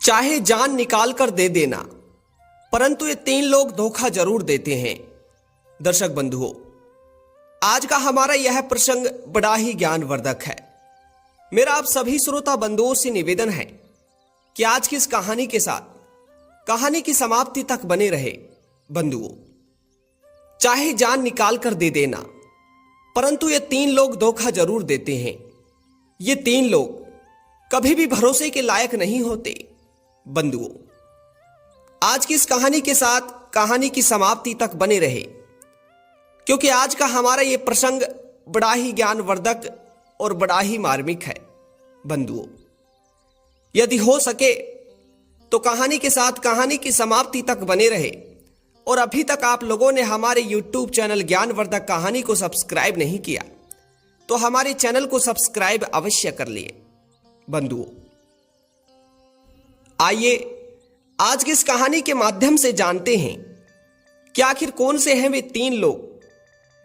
चाहे जान निकाल कर दे देना, परंतु ये तीन लोग धोखा जरूर देते हैं। दर्शक बंधुओं, आज का हमारा यह प्रसंग बड़ा ही ज्ञानवर्धक है। मेरा आप सभी श्रोता बंधुओं से निवेदन है कि आज की इस कहानी के साथ कहानी की समाप्ति तक बने रहे। बंधुओं, चाहे जान निकाल कर दे देना, परंतु ये तीन लोग धोखा जरूर देते हैं। ये तीन लोग कभी भी भरोसे के लायक नहीं होते। बंधुओं, आज की इस कहानी के साथ कहानी की समाप्ति तक बने रहे, क्योंकि आज का हमारा ये प्रसंग बड़ा ही ज्ञानवर्धक और बड़ा ही मार्मिक है। बंधुओं, यदि हो सके तो कहानी के साथ कहानी की समाप्ति तक बने रहे। और अभी तक आप लोगों ने हमारे YouTube चैनल ज्ञानवर्धक कहानी को सब्सक्राइब नहीं किया तो हमारे चैनल को सब्सक्राइब अवश्य कर लिए। बंधुओं, आइए आज की इस कहानी के माध्यम से जानते हैं कि आखिर कौन से हैं वे तीन लोग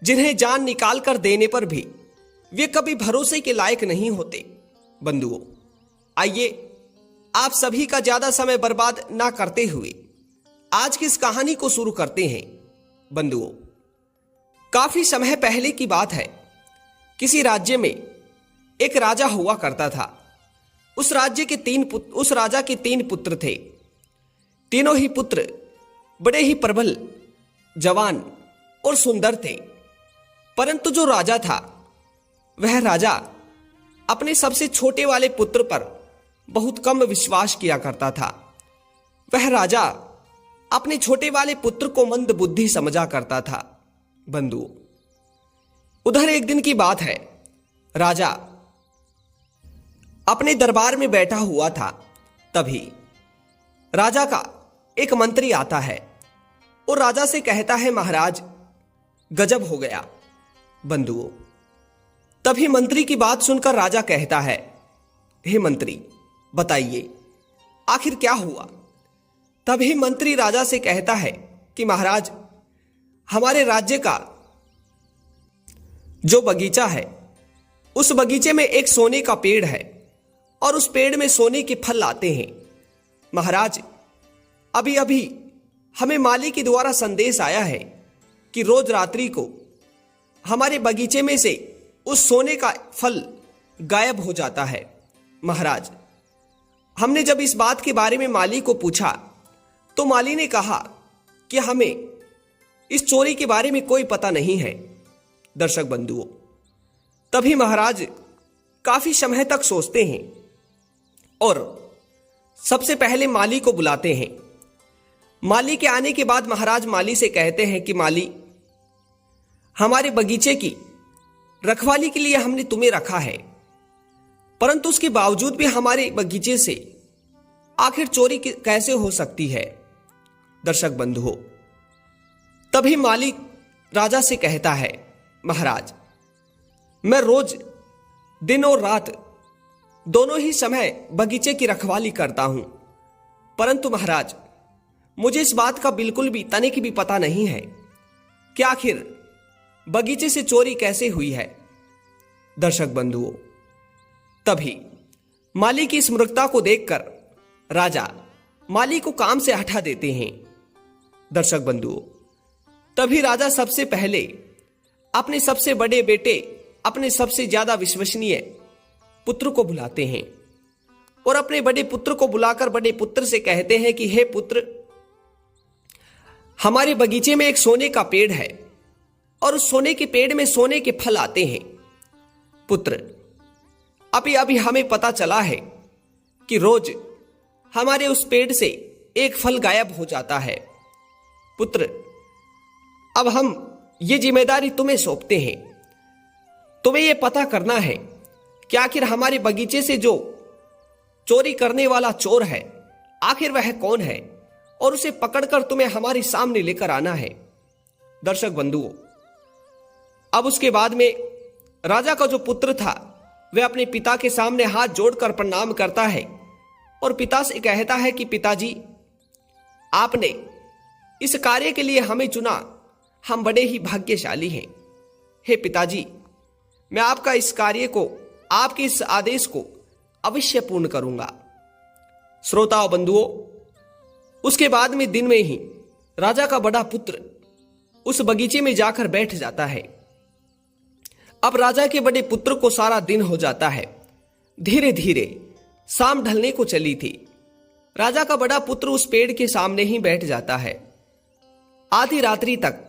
जिन्हें जान निकाल कर देने पर भी वे कभी भरोसे के लायक नहीं होते। बंधुओं, आइए आप सभी का ज्यादा समय बर्बाद ना करते हुए आज की इस कहानी को शुरू करते हैं। बंधुओं, काफी समय पहले की बात है। किसी राज्य में एक राजा हुआ करता था। उस राजा के तीन पुत्र थे। तीनों ही पुत्र बड़े ही प्रबल, जवान और सुंदर थे। परंतु जो राजा था, वह राजा अपने सबसे छोटे वाले पुत्र पर बहुत कम विश्वास किया करता था। वह राजा अपने छोटे वाले पुत्र को मंद बुद्धि समझा करता था। बंधुओं, उधर एक दिन की बात है। राजा अपने दरबार में बैठा हुआ था। तभी राजा का एक मंत्री आता है और राजा से कहता है, महाराज गजब हो गया। बंधुओं, तभी मंत्री की बात सुनकर राजा कहता है, हे मंत्री बताइए आखिर क्या हुआ। तभी मंत्री राजा से कहता है कि महाराज, हमारे राज्य का जो बगीचा है, उस बगीचे में एक सोने का पेड़ है और उस पेड़ में सोने के फल आते हैं। महाराज, अभी अभी हमें माली के द्वारा संदेश आया है कि रोज रात्रि को हमारे बगीचे में से उस सोने का फल गायब हो जाता है। महाराज, हमने जब इस बात के बारे में माली को पूछा तो माली ने कहा कि हमें इस चोरी के बारे में कोई पता नहीं है। दर्शक बंधुओं, तभी महाराज काफी समय तक सोचते हैं और सबसे पहले माली को बुलाते हैं। माली के आने के बाद महाराज माली से कहते हैं कि माली, हमारे बगीचे की रखवाली के लिए हमने तुम्हें रखा है, परंतु उसके बावजूद भी हमारे बगीचे से आखिर चोरी कैसे हो सकती है। दर्शक बंधुओं, तभी माली राजा से कहता है, महाराज मैं रोज दिन और रात दोनों ही समय बगीचे की रखवाली करता हूं, परंतु महाराज मुझे इस बात का बिल्कुल भी तनिक भी पता नहीं है कि आखिर बगीचे से चोरी कैसे हुई है। दर्शक बंधुओं, तभी माली की इस मूर्खता को देखकर राजा माली को काम से हटा देते हैं। दर्शक बंधुओं, तभी राजा सबसे पहले अपने सबसे बड़े बेटे, अपने सबसे ज्यादा विश्वसनीय पुत्र को बुलाते हैं और अपने बड़े पुत्र को बुलाकर बड़े पुत्र से कहते हैं कि हे पुत्र, हमारे बगीचे में एक सोने का पेड़ है और उस सोने के पेड़ में सोने के फल आते हैं। पुत्र, अभी अभी हमें पता चला है कि रोज हमारे उस पेड़ से एक फल गायब हो जाता है। पुत्र, अब हम ये जिम्मेदारी तुम्हें सौंपते हैं। तुम्हें यह पता करना है कि आखिर हमारे बगीचे से जो चोरी करने वाला चोर है, आखिर वह कौन है, और उसे पकड़कर तुम्हें हमारे सामने लेकर आना है। दर्शक बंधुओं, अब उसके बाद में राजा का जो पुत्र था, वह अपने पिता के सामने हाथ जोड़कर प्रणाम करता है और पिता से कहता है कि पिताजी, आपने इस कार्य के लिए हमें चुना, हम बड़े ही भाग्यशाली हैं। हे पिताजी, मैं आपका इस कार्य को, आपके इस आदेश को अवश्य पूर्ण करूंगा। श्रोताओं बंधुओं, उसके बाद में दिन में ही राजा का बड़ा पुत्र उस बगीचे में जाकर बैठ जाता है। अब राजा के बड़े पुत्र को सारा दिन हो जाता है। धीरे धीरे शाम ढलने को चली थी। राजा का बड़ा पुत्र उस पेड़ के सामने ही बैठ जाता है। आधी रात्रि तक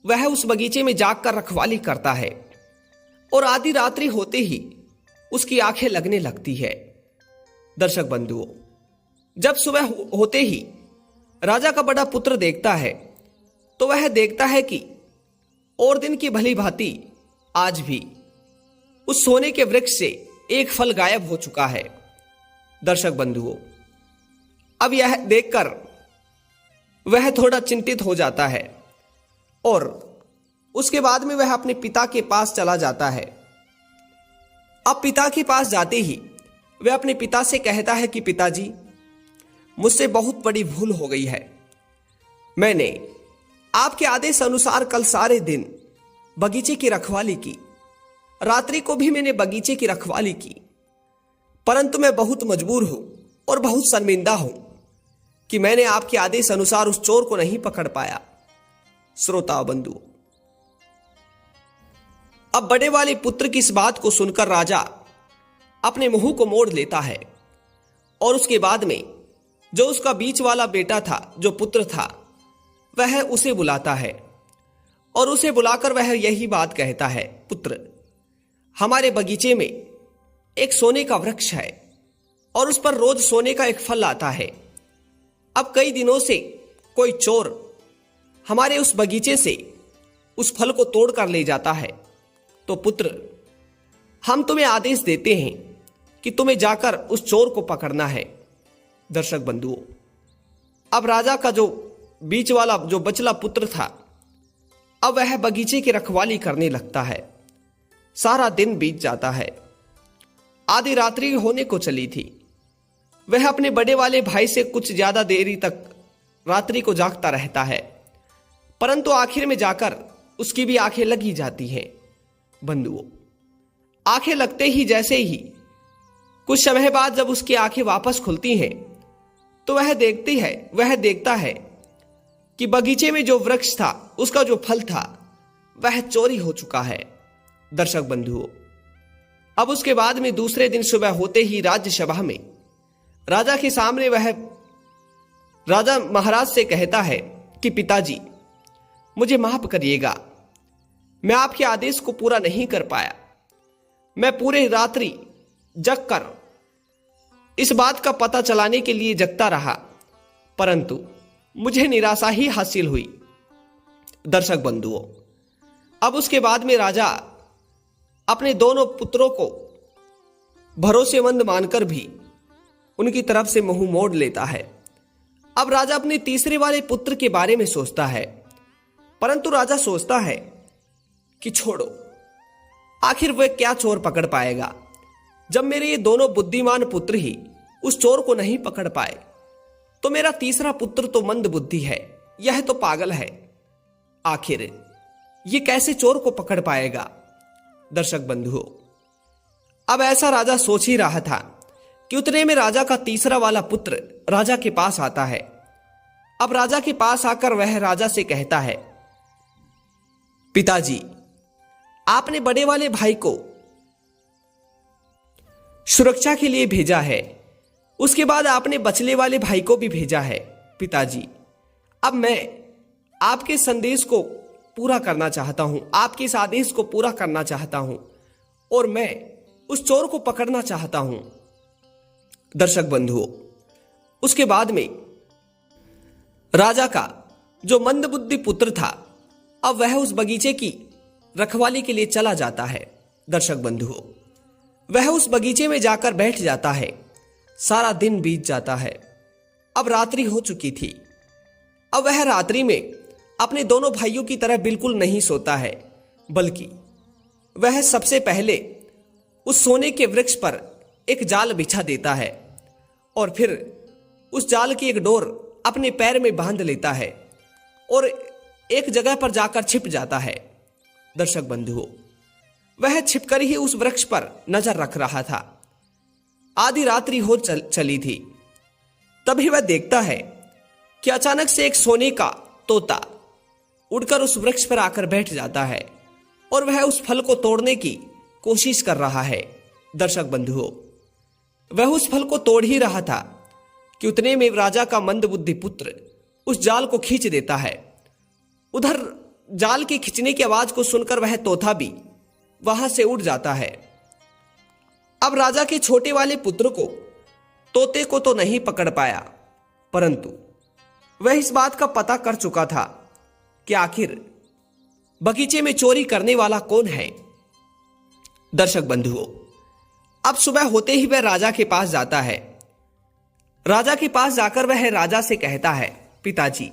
वह उस बगीचे में जागकर रखवाली करता है और आधी रात्रि होते ही उसकी आंखें लगने लगती है। दर्शक बंधुओं, जब सुबह होते ही राजा का बड़ा पुत्र देखता है तो वह देखता है कि और दिन की भली भांति आज भी उस सोने के वृक्ष से एक फल गायब हो चुका है। दर्शक बंधुओं, अब यह देखकर वह थोड़ा चिंतित हो जाता है और उसके बाद में वह अपने पिता के पास चला जाता है। अब पिता के पास जाते ही वह अपने पिता से कहता है कि पिताजी, मुझसे बहुत बड़ी भूल हो गई है। मैंने आपके आदेश अनुसार कल सारे दिन बगीचे की रखवाली की, रात्रि को भी मैंने बगीचे की रखवाली की, परंतु मैं बहुत मजबूर हूं और बहुत शर्मिंदा हूं कि मैंने आपके आदेश अनुसार उस चोर को नहीं पकड़ पाया। श्रोता बंधु, अब बड़े वाले पुत्र की इस बात को सुनकर राजा अपने मुंह को मोड़ लेता है और उसके बाद में जो उसका बीच वाला बेटा था, जो पुत्र था, वह उसे बुलाता है और उसे बुलाकर वह यही बात कहता है, पुत्र, हमारे बगीचे में एक सोने का वृक्ष है और उस पर रोज सोने का एक फल आता है। अब कई दिनों से कोई चोर हमारे उस बगीचे से उस फल को तोड़ कर ले जाता है। तो पुत्र, हम तुम्हें आदेश देते हैं कि तुम्हें जाकर उस चोर को पकड़ना है। दर्शक बंधुओं, अब राजा का जो बीच वाला जो बचला पुत्र था, अब वह बगीचे की रखवाली करने लगता है। सारा दिन बीत जाता है। आधी रात्रि होने को चली थी। वह अपने बड़े वाले भाई से कुछ ज्यादा देरी तक रात्रि को जागता रहता है, परंतु आखिर में जाकर उसकी भी आंखें लगी जाती हैं। बंधुओं, आंखें लगते ही जैसे ही कुछ समय बाद जब उसकी आंखें वापस खुलती हैं तो वह देखता है कि बगीचे में जो वृक्ष था, उसका जो फल था, वह चोरी हो चुका है। दर्शक बंधुओं, अब उसके बाद में दूसरे दिन सुबह होते ही राज्यसभा में राजा के सामने वह राजा महाराज से कहता है कि पिताजी, मुझे माफ करिएगा, मैं आपके आदेश को पूरा नहीं कर पाया। मैं पूरे रात्रि जगकर इस बात का पता चलाने के लिए जगता रहा, परंतु मुझे निराशा ही हासिल हुई। दर्शक बंधुओं, अब उसके बाद में राजा अपने दोनों पुत्रों को भरोसेमंद मानकर भी उनकी तरफ से मुंह मोड़ लेता है। अब राजा अपने तीसरे वाले पुत्र के बारे में सोचता है, परंतु राजा सोचता है कि छोड़ो, आखिर वह क्या चोर पकड़ पाएगा जब मेरे ये दोनों बुद्धिमान पुत्र ही उस चोर को नहीं पकड़ पाए, तो मेरा तीसरा पुत्र तो मंद बुद्धि है, यह तो पागल है, आखिर ये कैसे चोर को पकड़ पाएगा। दर्शक बंधुओं, अब ऐसा राजा सोच ही रहा था कि उतने में राजा का तीसरा वाला पुत्र राजा के पास आता है। अब राजा के पास आकर वह राजा से कहता है, पिताजी, आपने बड़े वाले भाई को सुरक्षा के लिए भेजा है, उसके बाद आपने बचले वाले भाई को भी भेजा है। पिताजी, अब मैं आपके संदेश को पूरा करना चाहता हूं, आपके इस आदेश को पूरा करना चाहता हूं और मैं उस चोर को पकड़ना चाहता हूं। दर्शक बंधुओं, उसके बाद में राजा का जो मंदबुद्धि पुत्र था, अब वह उस बगीचे की रखवाली के लिए चला जाता है। दर्शक बंधुओं, वह उस बगीचे में जाकर बैठ जाता है। सारा दिन बीत जाता है। अब रात्रि हो चुकी थी। अब वह रात्रि में अपने दोनों भाइयों की तरह बिल्कुल नहीं सोता है, बल्कि वह सबसे पहले उस सोने के वृक्ष पर एक जाल बिछा देता है और फिर उस जाल की एक डोर अपने पैर में बांध लेता है और एक जगह पर जाकर छिप जाता है। दर्शक बंधुओं, वह छिपकर ही उस वृक्ष पर नजर रख रहा था। आधी रात्रि हो चली थी। तभी वह देखता है कि अचानक से एक सोने का तोता उड़कर उस वृक्ष पर आकर बैठ जाता है और वह उस फल को तोड़ने की कोशिश कर रहा है। दर्शक बंधुओं, वह उस फल को तोड़ ही रहा था कि उतने में राजा का मंदबुद्धि पुत्र उस जाल को खींच देता है। उधर जाल के खींचने की आवाज को सुनकर वह तोता भी वहां से उड़ जाता है। अब राजा के छोटे वाले पुत्र को तोते को तो नहीं पकड़ पाया, परंतु वह इस बात का पता कर चुका था कि आखिर बगीचे में चोरी करने वाला कौन है। दर्शक बंधुओं, अब सुबह होते ही वह राजा के पास जाता है। राजा के पास जाकर वह राजा से कहता है, पिताजी,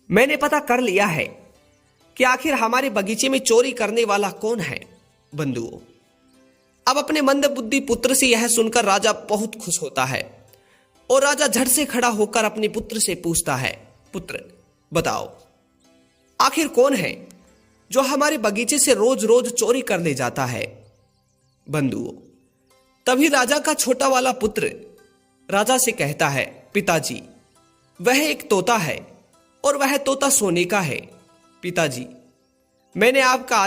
मैंने पता कर लिया है कि आखिर हमारे बगीचे में चोरी करने वाला कौन है। बंधुओं, अब अपने मंदबुद्धि पुत्र से यह सुनकर राजा बहुत खुश होता है और राजा झट से खड़ा होकर अपने पुत्र से पूछता है, पुत्र बताओ, आखिर कौन है जो हमारे बगीचे से रोज रोज चोरी कर ले जाता है। बंधुओं, तभी राजा का छोटा वाला पुत्र राजा से कहता है, पिताजी, वह एक तोता है और वह तोता सोने का है। पिताजी, मैंने आपका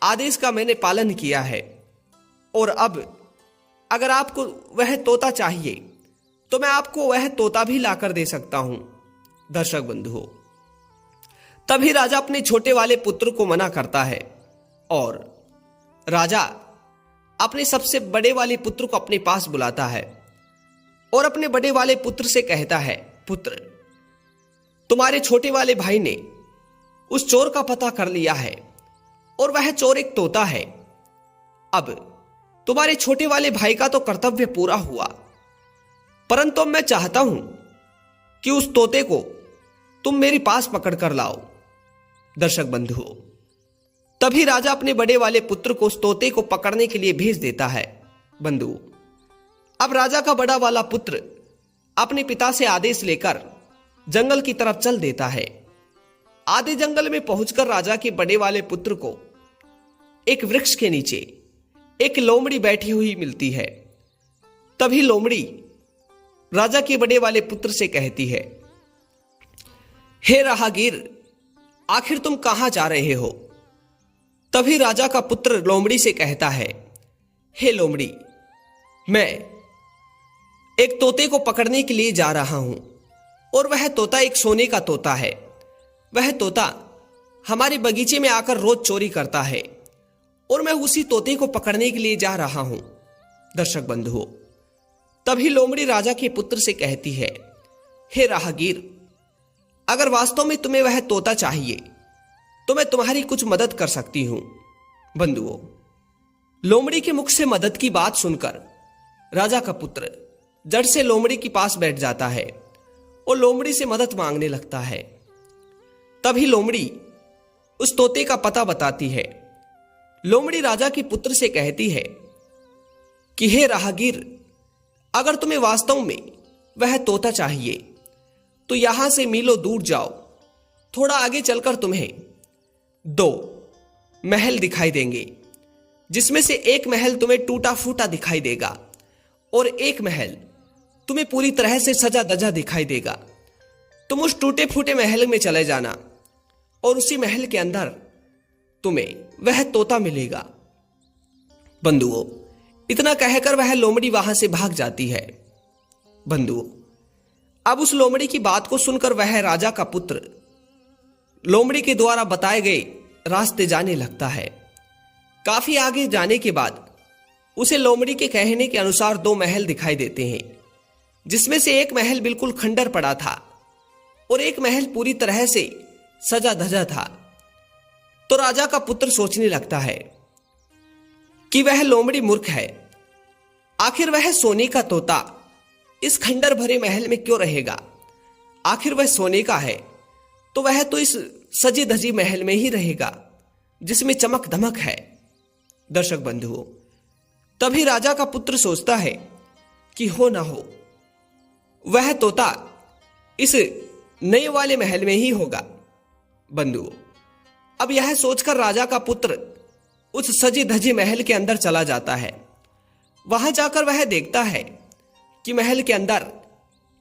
आदेश का मैंने पालन किया है और अब अगर आपको वह तोता चाहिए तो मैं आपको वह तोता भी लाकर दे सकता हूं। दर्शक बंधुओं, तभी राजा अपने छोटे वाले पुत्र को मना करता है और राजा अपने सबसे बड़े वाले पुत्र को अपने पास बुलाता है और अपने बड़े वाले पुत्र से कहता है, पुत्र, तुम्हारे छोटे वाले भाई ने उस चोर का पता कर लिया है और वह चोर एक तोता है। अब तुम्हारे छोटे वाले भाई का तो कर्तव्य पूरा हुआ, परंतु मैं चाहता हूं कि उस तोते को तुम मेरे पास पकड़ कर लाओ। दर्शक बंधुओं, तभी राजा अपने बड़े वाले पुत्र को उस तोते को पकड़ने के लिए भेज देता है। बंधुओं, अब राजा का बड़ा वाला पुत्र अपने पिता से आदेश लेकर जंगल की तरफ चल देता है। आधे जंगल में पहुंचकर राजा के बड़े वाले पुत्र को एक वृक्ष के नीचे एक लोमड़ी बैठी हुई मिलती है। तभी लोमड़ी राजा के बड़े वाले पुत्र से कहती है, हे राहगीर, आखिर तुम कहां जा रहे हो। तभी राजा का पुत्र लोमड़ी से कहता है, हे लोमड़ी, मैं एक तोते को पकड़ने के लिए जा रहा हूं और वह तोता एक सोने का तोता है। वह तोता हमारे बगीचे में आकर रोज चोरी करता है और मैं उसी तोते को पकड़ने के लिए जा रहा हूं। दर्शक बंधुओं, तभी लोमड़ी राजा के पुत्र से कहती है, हे राहगीर, अगर वास्तव में तुम्हें वह तोता चाहिए तो मैं तुम्हारी कुछ मदद कर सकती हूं। बंधुओं, लोमड़ी के मुख से मदद की बात सुनकर राजा का पुत्र जड़ से लोमड़ी के पास बैठ जाता है और लोमड़ी से मदद मांगने लगता है। तभी लोमड़ी उस तोते का पता बताती है। लोमड़ी राजा के पुत्र से कहती है कि हे राहगीर, अगर तुम्हें वास्तव में वह तोता चाहिए तो यहां से मीलों दूर जाओ। थोड़ा आगे चलकर तुम्हें 2 महल दिखाई देंगे, जिसमें से एक महल तुम्हें टूटा फूटा दिखाई देगा और एक महल तुम्हें पूरी तरह से सजा धजा दिखाई देगा। तुम उस टूटे फूटे महल में चले जाना और उसी महल के अंदर तुम्हें वह तोता मिलेगा। बंधुओं, इतना कहकर वह लोमड़ी वहां से भाग जाती है। बंधुओं, अब उस लोमड़ी की बात को सुनकर वह राजा का पुत्र लोमड़ी के द्वारा बताए गए रास्ते जाने लगता है। काफी आगे जाने के बाद उसे लोमड़ी के कहने के अनुसार 2 महल दिखाई देते हैं, जिसमें से एक महल बिल्कुल खंडर पड़ा था और एक महल पूरी तरह से सजा धजा था। तो राजा का पुत्र सोचने लगता है कि वह लोमड़ी मूर्ख है। आखिर वह सोने का तोता इस खंडर भरे महल में क्यों रहेगा। आखिर वह सोने का है तो वह तो इस सजी धजी महल में ही रहेगा जिसमें चमक धमक है। दर्शक बंधुओं, तभी राजा का पुत्र सोचता है कि हो ना हो वह तोता इस नए वाले महल में ही होगा। बंधुओं, अब यह सोचकर राजा का पुत्र उस सजी धजी महल के अंदर चला जाता है। वहां जाकर वह देखता है कि महल के अंदर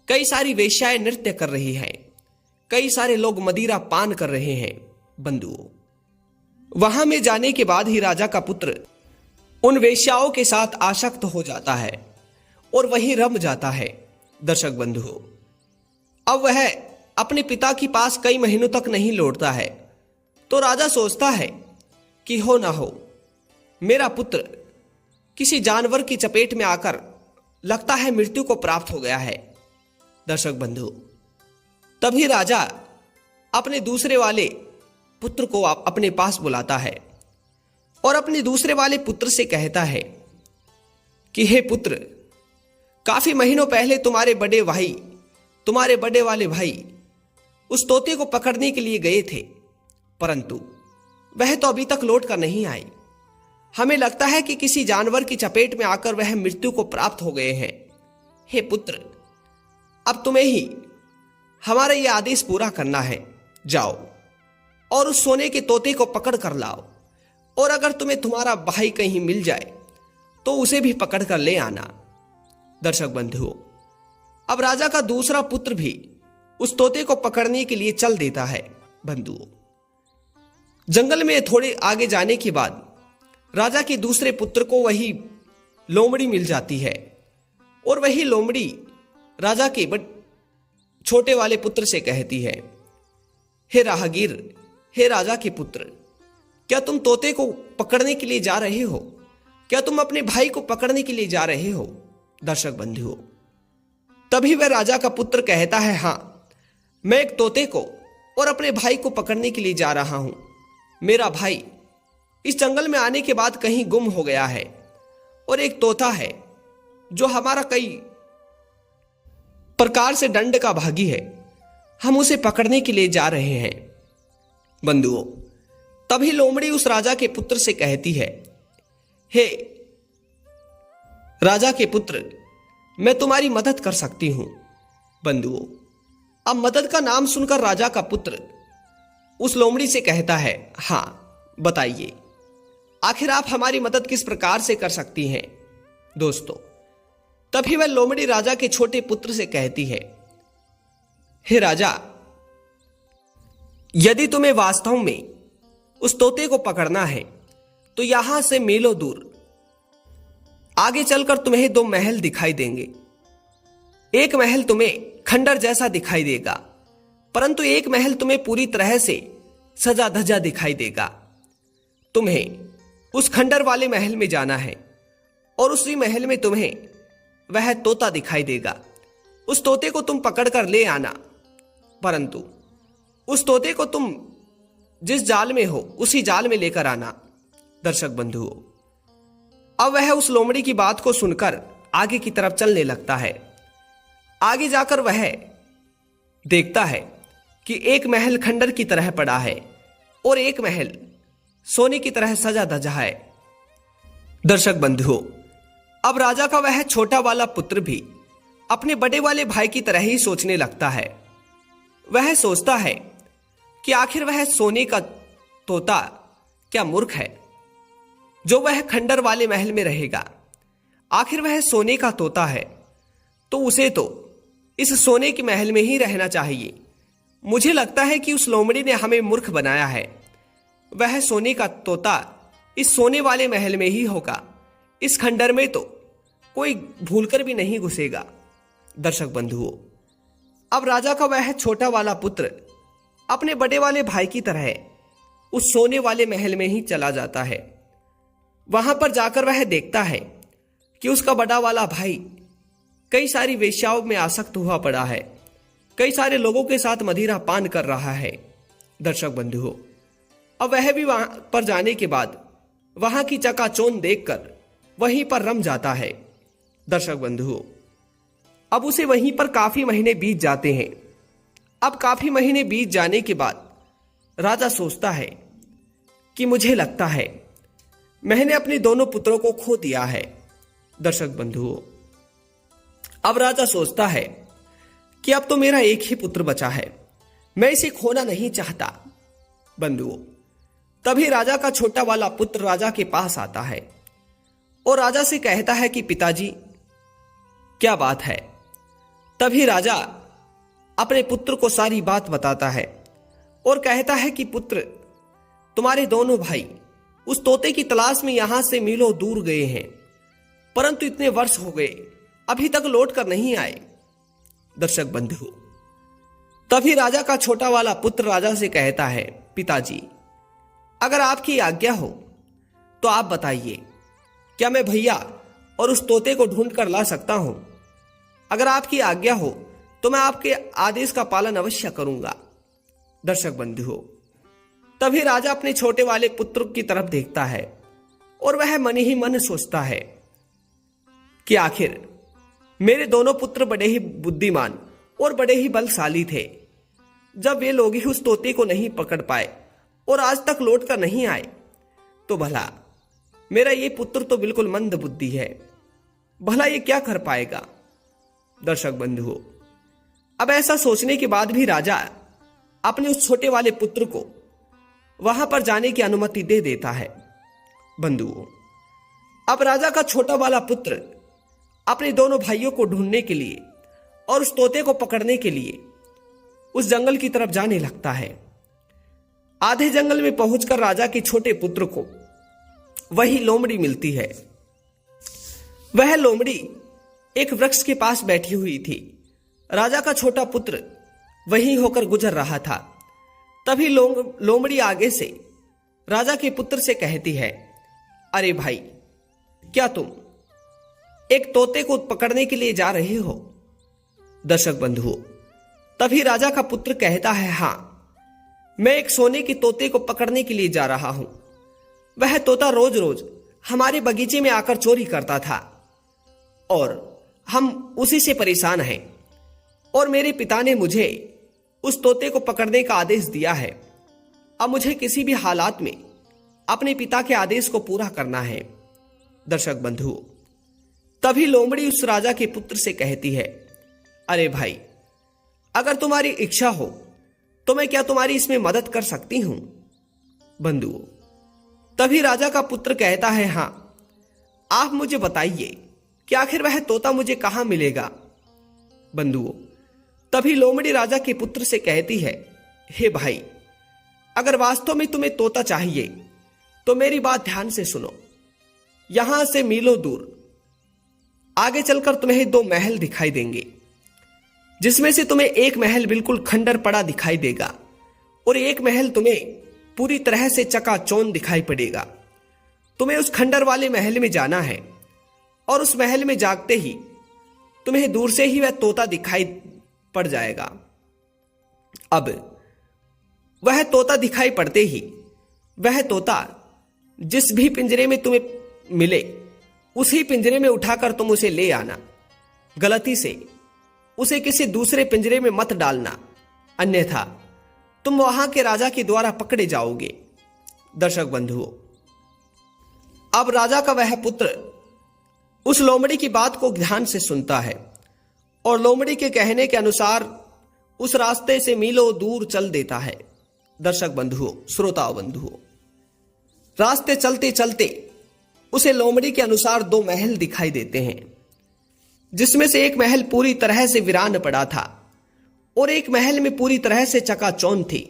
कई सारी वेश्याएं नृत्य कर रही हैं, कई सारे लोग मदिरा पान कर रहे हैं। बंधुओं, वहां में जाने के बाद ही राजा का पुत्र उन वेश्याओं के साथ आसक्त हो जाता है और वहीं रम जाता है। दर्शक बंधुओं, अब वह अपने पिता के पास कई महीनों तक नहीं लौटता है, तो राजा सोचता है कि हो ना हो मेरा पुत्र किसी जानवर की चपेट में आकर लगता है मृत्यु को प्राप्त हो गया है। दर्शक बंधु, तभी राजा अपने दूसरे वाले पुत्र को अपने पास बुलाता है और अपने दूसरे वाले पुत्र से कहता है कि हे पुत्र, काफी महीनों पहले तुम्हारे बड़े वाले भाई उस तोते को पकड़ने के लिए गए थे, परंतु वह तो अभी तक लौट कर नहीं आई। हमें लगता है कि किसी जानवर की चपेट में आकर वह मृत्यु को प्राप्त हो गए हैं। हे पुत्र, अब तुम्हें ही हमारा यह आदेश पूरा करना है। जाओ और उस सोने के तोते को पकड़ कर लाओ, और अगर तुम्हें तुम्हारा भाई कहीं मिल जाए तो उसे भी पकड़ कर ले आना। दर्शक बंधुओं, अब राजा का दूसरा पुत्र भी उस तोते को पकड़ने के लिए चल देता है। बंधुओं, जंगल में थोड़े आगे जाने के बाद राजा के दूसरे पुत्र को वही लोमड़ी मिल जाती है, और वही लोमड़ी राजा के छोटे वाले पुत्र से कहती है, हे राहगीर, हे राजा के पुत्र, क्या तुम तोते को पकड़ने के लिए जा रहे हो? क्या तुम अपने भाई को पकड़ने के लिए जा रहे हो? दर्शक बंधुओं, तभी वह राजा का पुत्र कहता है, हां, मैं एक तोते को और अपने भाई को पकड़ने के लिए जा रहा हूं। मेरा भाई इस जंगल में आने के बाद कहीं गुम हो गया है, और एक तोता है जो हमारा कई प्रकार से दंड का भागी है, हम उसे पकड़ने के लिए जा रहे हैं। बंधुओं, तभी लोमड़ी उस राजा के पुत्र से कहती है, हे राजा के पुत्र, मैं तुम्हारी मदद कर सकती हूं। बंधुओं, अब मदद का नाम सुनकर राजा का पुत्र उस लोमड़ी से कहता है, हां, बताइए, आखिर आप हमारी मदद किस प्रकार से कर सकती हैं? दोस्तों, तभी वह लोमड़ी राजा के छोटे पुत्र से कहती है, हे राजा, यदि तुम्हें वास्तव में उस तोते को पकड़ना है तो यहां से मीलों दूर आगे चलकर तुम्हें 2 महल दिखाई देंगे। एक महल तुम्हें खंडर जैसा दिखाई देगा, परंतु एक महल तुम्हें पूरी तरह से सजा धजा दिखाई देगा। तुम्हें उस खंडर वाले महल में जाना है, और उसी महल में तुम्हें वह तोता दिखाई देगा। उस तोते को तुम पकड़कर ले आना, परंतु उस तोते को तुम जिस जाल में हो उसी जाल में लेकर आना। दर्शक बंधुओं, अब वह उस लोमड़ी की बात को सुनकर आगे की तरफ चलने लगता है। आगे जाकर वह देखता है कि एक महल खंडर की तरह पड़ा है और एक महल सोने की तरह सजा धजा है। दर्शक बंधुओं, अब राजा का वह छोटा वाला पुत्र भी अपने बड़े वाले भाई की तरह ही सोचने लगता है। वह सोचता है कि आखिर वह सोने का तोता क्या मूर्ख है जो वह खंडर वाले महल में रहेगा। आखिर वह सोने का तोता है तो उसे तो इस सोने के महल में ही रहना चाहिए। मुझे लगता है कि उस लोमड़ी ने हमें मूर्ख बनाया है। वह सोने का तोता इस सोने वाले महल में ही होगा, इस खंडर में तो कोई भूलकर भी नहीं घुसेगा। दर्शक बंधुओं, अब राजा का वह छोटा वाला पुत्र अपने बड़े वाले भाई की तरह उस सोने वाले महल में ही चला जाता है। वहां पर जाकर वह देखता है कि उसका बड़ा वाला भाई कई सारी वेश्याओं में आसक्त हुआ पड़ा है, कई सारे लोगों के साथ मदिरा पान कर रहा है। दर्शक बंधुओं, अब वह भी वहां पर जाने के बाद वहां की चकाचौंध देखकर वहीं पर रम जाता है। दर्शक बंधुओं, अब उसे वहीं पर काफी महीने बीत जाते हैं। अब काफी महीने बीत जाने के बाद राजा सोचता है कि मुझे लगता है मैंने अपने दोनों पुत्रों को खो दिया है। दर्शक बंधुओं, अब राजा सोचता है कि अब तो मेरा एक ही पुत्र बचा है, मैं इसे खोना नहीं चाहता। बंधुओं, तभी राजा का छोटा वाला पुत्र राजा के पास आता है और राजा से कहता है कि पिताजी, क्या बात है। तभी राजा अपने पुत्र को सारी बात बताता है और कहता है कि पुत्र, तुम्हारे दोनों भाई उस तोते की तलाश में यहां से मीलों दूर गए हैं, परंतु इतने वर्ष हो गए अभी तक लौट कर नहीं आए। दर्शक बंधु, तभी राजा का छोटा वाला पुत्र राजा से कहता है, पिताजी अगर आपकी आज्ञा हो तो आप बताइए, क्या मैं भैया और उस तोते को ढूंढ कर ला सकता हूं? अगर आपकी आज्ञा हो तो मैं आपके आदेश का पालन अवश्य करूंगा। दर्शक बंधुओं, तभी राजा अपने छोटे वाले पुत्र की तरफ देखता है और वह मन ही मन सोचता है कि आखिर मेरे दोनों पुत्र बड़े ही बुद्धिमान और बड़े ही बलशाली थे। जब वे लोग ही उस तोते को नहीं पकड़ पाए और आज तक लौट कर नहीं आए, तो भला मेरा ये पुत्र तो बिल्कुल मंद बुद्धि है, भला ये क्या कर पाएगा। दर्शक बंधुओं, अब ऐसा सोचने के बाद भी राजा अपने उस छोटे वाले पुत्र को वहां पर जाने की अनुमति दे देता है। बंधुओं, अब राजा का छोटा वाला पुत्र अपने दोनों भाइयों को ढूंढने के लिए और उस तोते को पकड़ने के लिए उस जंगल की तरफ जाने लगता है। आधे जंगल में पहुंचकर राजा के छोटे पुत्र को वही लोमड़ी मिलती है। वह लोमड़ी एक वृक्ष के पास बैठी हुई थी। राजा का छोटा पुत्र वहीं होकर गुजर रहा था। तभी लोमड़ी आगे से राजा के पुत्र से कहती है, अरे भाई, क्या तुम एक तोते को पकड़ने के लिए जा रहे हो? दर्शक बंधुओं, तभी राजा का पुत्र कहता है, हां, मैं एक सोने के तोते को पकड़ने के लिए जा रहा हूं। वह तोता रोज रोज हमारे बगीचे में आकर चोरी करता था और हम उसी से परेशान हैं, और मेरे पिता ने मुझे उस तोते को पकड़ने का आदेश दिया है। अब मुझे किसी भी हालात में अपने पिता के आदेश को पूरा करना है। दर्शक बंधुओं, तभी लोमड़ी उस राजा के पुत्र से कहती है, अरे भाई, अगर तुम्हारी इच्छा हो तो मैं क्या तुम्हारी इसमें मदद कर सकती हूं? बंधुओं, तभी राजा का पुत्र कहता है, हां, आप मुझे बताइए कि आखिर वह तोता मुझे कहां मिलेगा। बंधुओं, तभी लोमड़ी राजा के पुत्र से कहती है, हे भाई, अगर वास्तव में तुम्हें तोता चाहिए तो मेरी बात ध्यान से सुनो। यहां से मीलों दूर आगे चलकर तुम्हें दो महल दिखाई देंगे, जिसमें से तुम्हें एक महल बिल्कुल खंडर पड़ा दिखाई देगा और एक महल तुम्हें पूरी तरह से चकाचौंध दिखाई पड़ेगा। तुम्हें उस खंडर वाले महल में जाना है और उस महल में जागते ही तुम्हें दूर से ही वह तोता दिखाई पड़ जाएगा। अब वह तोता दिखाई पड़ते ही वह तोता जिस भी पिंजरे में तुम्हें मिले उसी पिंजरे में उठाकर तुम उसे ले आना। गलती से उसे किसी दूसरे पिंजरे में मत डालना, अन्यथा तुम वहां के राजा के द्वारा पकड़े जाओगे। दर्शक बंधुओं, अब राजा का वह पुत्र उस लोमड़ी की बात को ध्यान से सुनता है और लोमड़ी के कहने के अनुसार उस रास्ते से मीलों दूर चल देता है। दर्शक बंधुओं, श्रोताओं बंधुओं, रास्ते चलते चलते उसे लोमड़ी के अनुसार दो महल दिखाई देते हैं, जिसमें से एक महल पूरी तरह से वीरान पड़ा था और एक महल में पूरी तरह से चकाचौंध थी।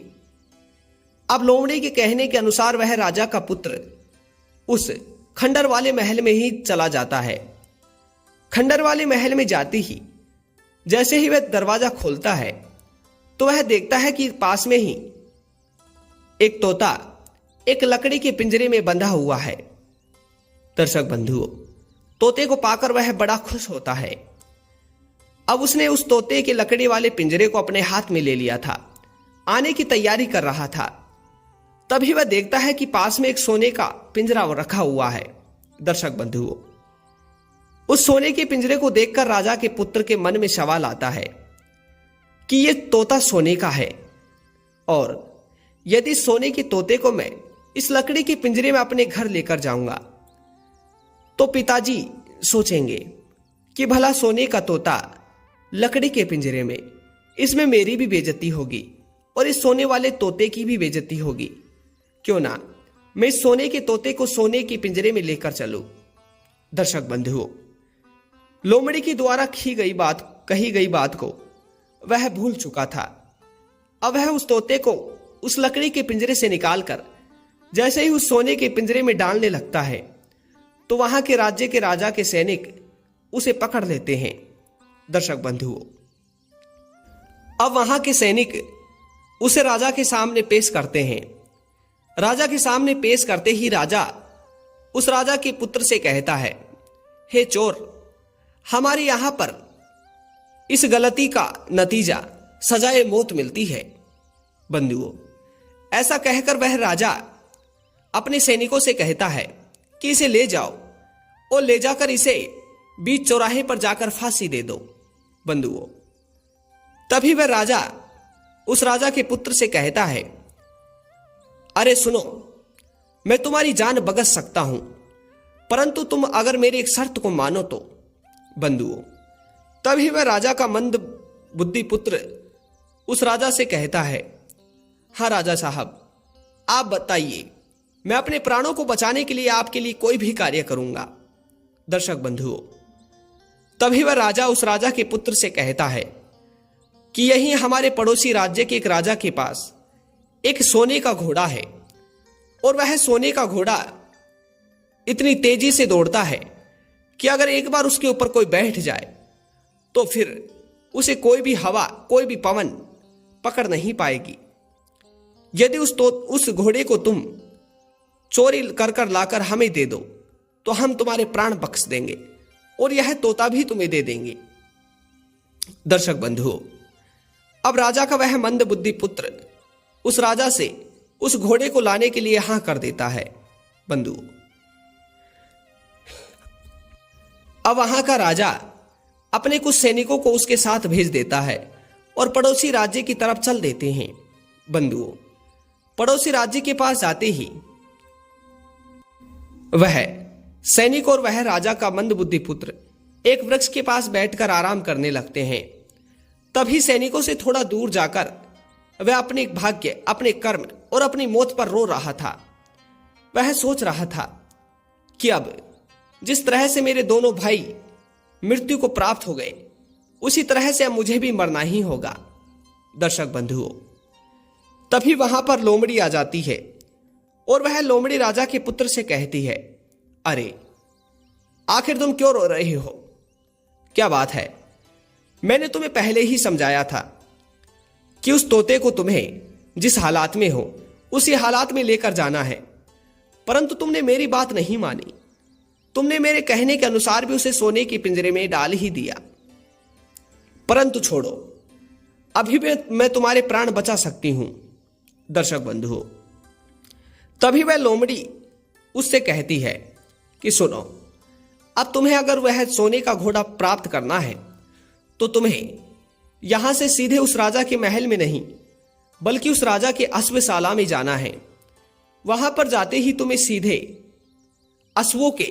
अब लोमड़ी के कहने के अनुसार वह राजा का पुत्र उस खंडर वाले महल में ही चला जाता है। खंडर वाले महल में जाते ही जैसे ही वह दरवाजा खोलता है तो वह देखता है कि पास में ही एक तोता एक लकड़ी के पिंजरे में बंधा हुआ है। दर्शक बंधुओं, तोते को पाकर वह बड़ा खुश होता है। अब उसने उस तोते के लकड़ी वाले पिंजरे को अपने हाथ में ले लिया था, आने की तैयारी कर रहा था। तभी वह देखता है कि पास में एक सोने का पिंजरा रखा हुआ है। दर्शक बंधुओं, उस सोने के पिंजरे को देखकर राजा के पुत्र के मन में सवाल आता है कि यह तोता सोने का है, और यदि सोने के तोते को मैं इस लकड़ी के पिंजरे में अपने घर लेकर जाऊंगा तो पिताजी सोचेंगे कि भला सोने का तोता लकड़ी के पिंजरे में, इसमें मेरी भी बेइज्जती होगी और इस सोने वाले तोते की भी बेइज्जती होगी। क्यों ना मैं इस सोने के तोते को सोने के पिंजरे में लेकर चलूं। दर्शक बंधुओं, लोमड़ी के द्वारा कही गई बात को वह भूल चुका था। अब वह उस तोते को उस लकड़ी के पिंजरे से निकालकर जैसे ही उस सोने के पिंजरे में डालने लगता है तो वहां के राज्य के राजा के सैनिक उसे पकड़ लेते हैं। दर्शक बंधुओं, अब वहां के सैनिक उसे राजा के सामने पेश करते हैं। राजा के सामने पेश करते ही राजा उस राजा के पुत्र से कहता है, हे चोर, हमारे यहां पर इस गलती का नतीजा सजाए मौत मिलती है। बंधुओं, ऐसा कहकर वह राजा अपने सैनिकों से कहता है कि इसे ले जाओ और ले जाकर इसे बीच चौराहे पर जाकर फांसी दे दो। बंधुओं, तभी वह राजा उस राजा के पुत्र से कहता है, अरे सुनो, मैं तुम्हारी जान बख्श सकता हूं, परंतु तुम अगर मेरी एक शर्त को मानो तो। बंधुओं, तभी वह राजा का मंद बुद्धि पुत्र उस राजा से कहता है, हाँ राजा साहब, आप बताइए, मैं अपने प्राणों को बचाने के लिए आपके लिए कोई भी कार्य करूंगा। दर्शक बंधुओं, तभी वह राजा उस राजा के पुत्र से कहता है कि यही हमारे पड़ोसी राज्य के एक राजा के पास एक सोने का घोड़ा है और वह सोने का घोड़ा इतनी तेजी से दौड़ता है कि अगर एक बार उसके ऊपर कोई बैठ जाए तो फिर उसे कोई भी हवा, कोई भी पवन पकड़ नहीं पाएगी। यदि उस घोड़े को तुम चोरी कर लाकर हमें दे दो तो हम तुम्हारे प्राण बख्श देंगे और यह तोता भी तुम्हें दे देंगे। दर्शक बंधुओं, अब राजा का वह मंद बुद्धि पुत्र उस राजा से उस घोड़े को लाने के लिए हां कर देता है। बंधुओं, अब वहां का राजा अपने कुछ सैनिकों को उसके साथ भेज देता है और पड़ोसी राज्य की तरफ चल देते हैं। बंधुओं, पड़ोसी राज्य के पास जाते ही वह सैनिक और वह राजा का मंद बुद्धि पुत्र एक वृक्ष के पास बैठकर आराम करने लगते हैं। तभी सैनिकों से थोड़ा दूर जाकर वह अपने भाग्य, अपने कर्म और अपनी मौत पर रो रहा था। वह सोच रहा था कि अब जिस तरह से मेरे दोनों भाई मृत्यु को प्राप्त हो गए, उसी तरह से अब मुझे भी मरना ही होगा। दर्शक बंधुओं, तभी वहां पर लोमड़ी आ जाती है और वह लोमड़ी राजा के पुत्र से कहती है, अरे आखिर तुम क्यों रो रहे हो? क्या बात है? मैंने तुम्हें पहले ही समझाया था कि उस तोते को तुम्हें जिस हालात में हो उसी हालात में लेकर जाना है, परंतु तुमने मेरी बात नहीं मानी। तुमने मेरे कहने के अनुसार भी उसे सोने के पिंजरे में डाल ही दिया। परंतु छोड़ो, अभी भी मैं तुम्हारे प्राण बचा सकती हूं। दर्शक बंधुओं, तभी वह लोमड़ी उससे कहती है कि सुनो, अब तुम्हें अगर वह सोने का घोड़ा प्राप्त करना है तो तुम्हें यहां से सीधे उस राजा के महल में नहीं बल्कि उस राजा के अश्वशाला में जाना है। वहां पर जाते ही तुम्हें सीधे अश्वों के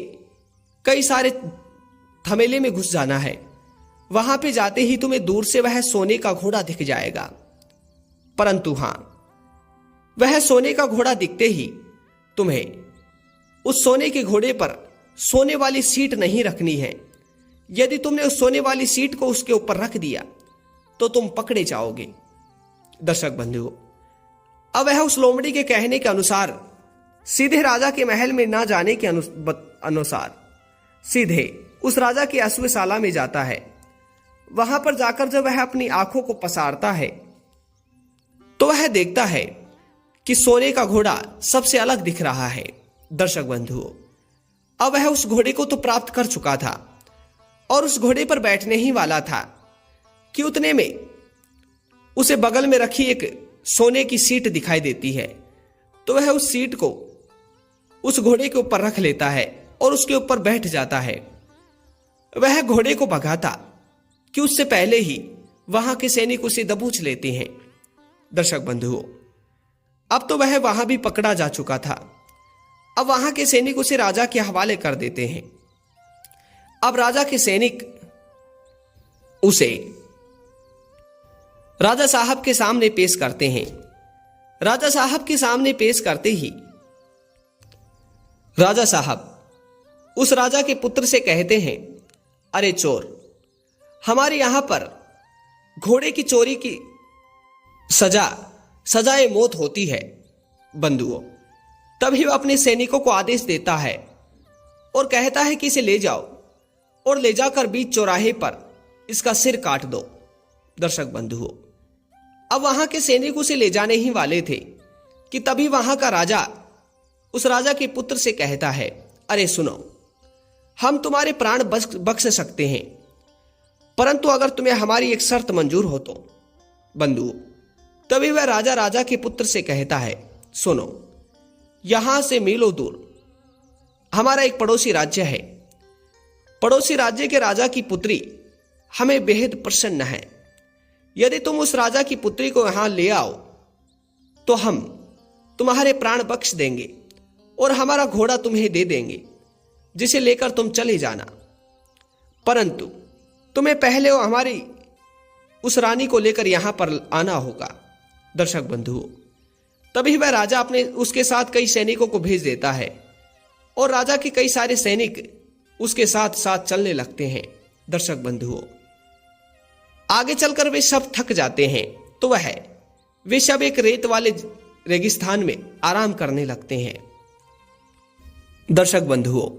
कई सारे थमेले में घुस जाना है। वहां पे जाते ही तुम्हें दूर से वह सोने का घोड़ा दिख जाएगा, परंतु हां, वह सोने का घोड़ा दिखते ही तुम्हें उस सोने के घोड़े पर सोने वाली सीट नहीं रखनी है। यदि तुमने उस सोने वाली सीट को उसके ऊपर रख दिया तो तुम पकड़े जाओगे। दर्शक बंधुओं, अब वह उस लोमड़ी के कहने के अनुसार सीधे राजा के महल में ना जाने के अनुसार सीधे उस राजा की अश्वशाला में जाता है। वहां पर जाकर जब वह अपनी आंखों को पसारता है तो वह देखता है कि सोने का घोड़ा सबसे अलग दिख रहा है। दर्शक बंधुओं, अब वह उस घोड़े को तो प्राप्त कर चुका था और उस घोड़े पर बैठने ही वाला था कि उतने में उसे बगल में रखी एक सोने की सीट दिखाई देती है। तो वह उस सीट को उस घोड़े के ऊपर रख लेता है और उसके ऊपर बैठ जाता है। वह घोड़े को भगाता कि उससे पहले ही वहां के सैनिक उसे दबोच लेते हैं। दर्शक बंधुओं, अब तो वह वहां भी पकड़ा जा चुका था। अब वहां के सैनिक उसे राजा के हवाले कर देते हैं। अब राजा के सैनिक उसे राजा साहब के सामने पेश करते हैं। राजा साहब के सामने पेश करते ही राजा साहब उस राजा के पुत्र से कहते हैं, अरे चोर, हमारे यहां पर घोड़े की चोरी की सजाए मौत होती है। बंधुओं, तभी वह अपने सैनिकों को आदेश देता है और कहता है कि इसे ले जाओ और ले जाकर बीच चौराहे पर इसका सिर काट दो। दर्शक बंधुओं, अब वहां के सैनिक उसे ले जाने ही वाले थे कि तभी वहां का राजा उस राजा के पुत्र से कहता है, अरे सुनो, हम तुम्हारे प्राण बख्श सकते हैं, परंतु अगर तुम्हें हमारी एक शर्त मंजूर हो तो। बंधुओं, तभी वह राजा के पुत्र से कहता है, सुनो, यहां से मीलों दूर हमारा एक पड़ोसी राज्य है। पड़ोसी राज्य के राजा की पुत्री हमें बेहद प्रसन्न है। यदि तुम उस राजा की पुत्री को यहां ले आओ तो हम तुम्हारे प्राण बख्श देंगे और हमारा घोड़ा तुम्हें दे देंगे, जिसे लेकर तुम चले जाना। परंतु तुम्हें पहले हमारी उस रानी को लेकर यहां पर आना होगा। दर्शक बंधुओं, तभी वह राजा अपने उसके साथ कई सैनिकों को भेज देता है और राजा के कई सारे सैनिक उसके साथ साथ चलने लगते हैं। दर्शक बंधुओं, आगे चलकर वे सब थक जाते हैं तो वे सब एक रेत वाले रेगिस्तान में आराम करने लगते हैं। दर्शक बंधुओं,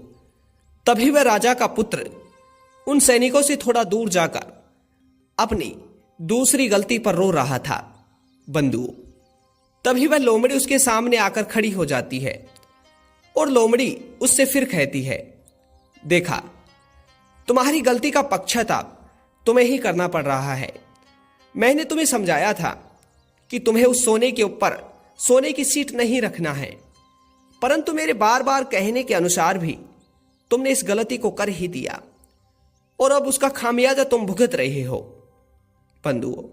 तभी वह राजा का पुत्र उन सैनिकों से थोड़ा दूर जाकर अपनी दूसरी गलती पर रो रहा था। बंधुओं, तभी वह लोमड़ी उसके सामने आकर खड़ी हो जाती है और लोमड़ी उससे फिर कहती है, देखा, तुम्हारी गलती का पश्चाताप तुम्हें ही करना पड़ रहा है। मैंने तुम्हें समझाया था कि तुम्हें उस सोने के ऊपर सोने की सीट नहीं रखना है, परंतु मेरे बार बार कहने के अनुसार भी तुमने इस गलती को कर ही दिया और अब उसका खामियाजा तुम भुगत रहे हो। बंधुओं,